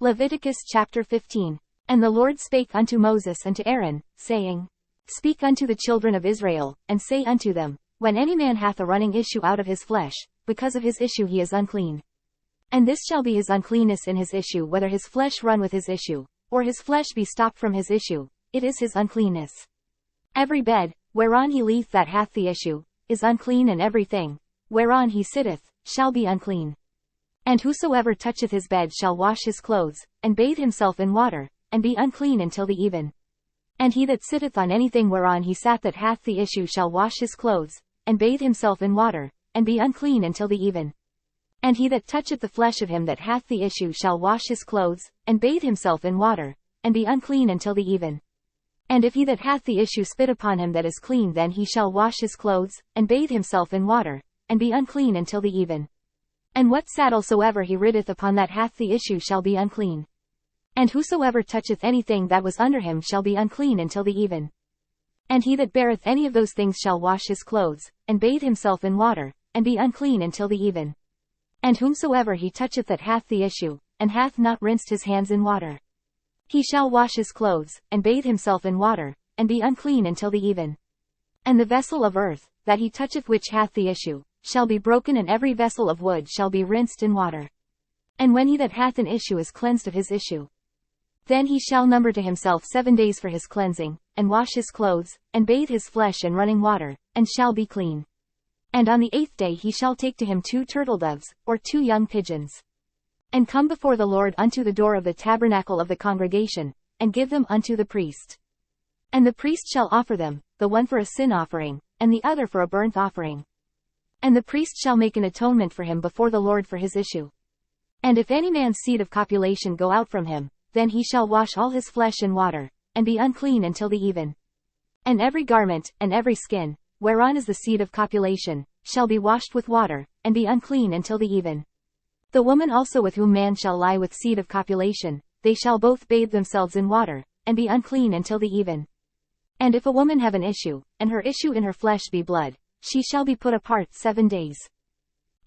Leviticus chapter 15. And the Lord spake unto Moses and to Aaron, saying, Speak unto the children of Israel, and say unto them, When any man hath a running issue out of his flesh, because of his issue he is unclean. And this shall be his uncleanness in his issue, whether his flesh run with his issue, or his flesh be stopped from his issue, it is his uncleanness. Every bed, whereon he lieth that hath the issue, is unclean, and everything, whereon he sitteth, shall be unclean. And whosoever toucheth his bed shall wash his clothes, and bathe himself in water, and be unclean until the even. And he that sitteth on anything whereon he sat that hath the issue shall wash his clothes, and bathe himself in water, and be unclean until the even. And he that toucheth the flesh of him that hath the issue shall wash his clothes, and bathe himself in water, and be unclean until the even. And if he that hath the issue spit upon him that is clean, then he shall wash his clothes, and bathe himself in water, and be unclean until the even. And what saddle soever he riddeth upon that hath the issue shall be unclean. And whosoever toucheth anything that was under him shall be unclean until the even. And he that beareth any of those things shall wash his clothes, and bathe himself in water, and be unclean until the even. And whomsoever he toucheth that hath the issue, and hath not rinsed his hands in water, he shall wash his clothes, and bathe himself in water, and be unclean until the even. And the vessel of earth, that he toucheth which hath the issue, shall be broken, and every vessel of wood shall be rinsed in water. And when he that hath an issue is cleansed of his issue, then he shall number to himself 7 days for his cleansing, and wash his clothes, and bathe his flesh in running water, and shall be clean. And on the 8th day he shall take to him 2 turtledoves, or 2 young pigeons, and come before the Lord unto the door of the tabernacle of the congregation, and give them unto the priest. And the priest shall offer them, the one for a sin offering, and the other for a burnt offering. And the priest shall make an atonement for him before the Lord for his issue. And if any man's seed of copulation go out from him, then he shall wash all his flesh in water, and be unclean until the even. And every garment, and every skin, whereon is the seed of copulation, shall be washed with water, and be unclean until the even. The woman also with whom man shall lie with seed of copulation, they shall both bathe themselves in water, and be unclean until the even. And if a woman have an issue, and her issue in her flesh be blood, she shall be put apart 7 days.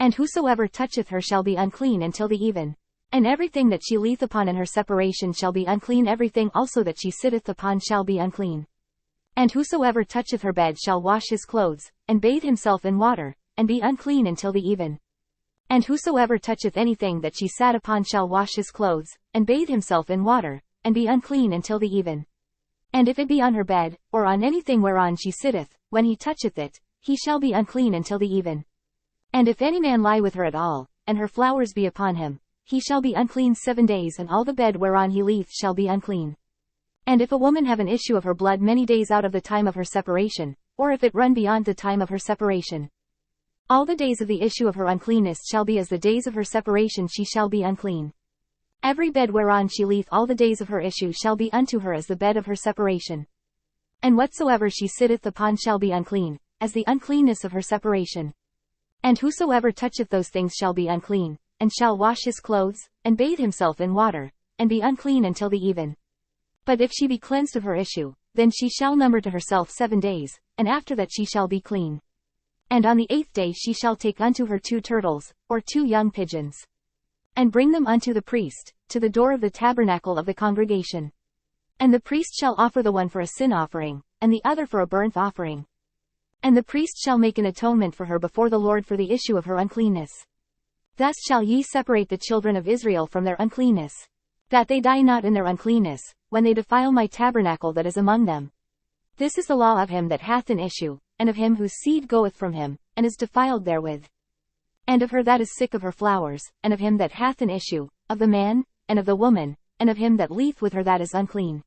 And whosoever toucheth her shall be unclean until the even. And everything that she lieth upon in her separation shall be unclean, everything also that she sitteth upon shall be unclean. And whosoever toucheth her bed shall wash his clothes, and bathe himself in water, and be unclean until the even. And whosoever toucheth anything that she sat upon shall wash his clothes, and bathe himself in water, and be unclean until the even. And if it be on her bed, or on anything whereon she sitteth, when he toucheth it, he shall be unclean until the even. And if any man lie with her at all, and her flowers be upon him, he shall be unclean 7 days, and all the bed whereon he lieth shall be unclean. And if a woman have an issue of her blood many days out of the time of her separation, or if it run beyond the time of her separation, all the days of the issue of her uncleanness shall be as the days of her separation, she shall be unclean. Every bed whereon she lieth all the days of her issue shall be unto her as the bed of her separation. And whatsoever she sitteth upon shall be unclean, as the uncleanness of her separation. And whosoever toucheth those things shall be unclean, and shall wash his clothes, and bathe himself in water, and be unclean until the even. But if she be cleansed of her issue, then she shall number to herself 7 days, and after that she shall be clean. And on the 8th day she shall take unto her 2 turtles, or 2 young pigeons, and bring them unto the priest, to the door of the tabernacle of the congregation. And the priest shall offer the one for a sin offering, and the other for a burnt offering. And the priest shall make an atonement for her before the Lord for the issue of her uncleanness. Thus shall ye separate the children of Israel from their uncleanness, that they die not in their uncleanness, when they defile my tabernacle that is among them. This is the law of him that hath an issue, and of him whose seed goeth from him, and is defiled therewith. And of her that is sick of her flowers, and of him that hath an issue, of the man, and of the woman, and of him that lieth with her that is unclean.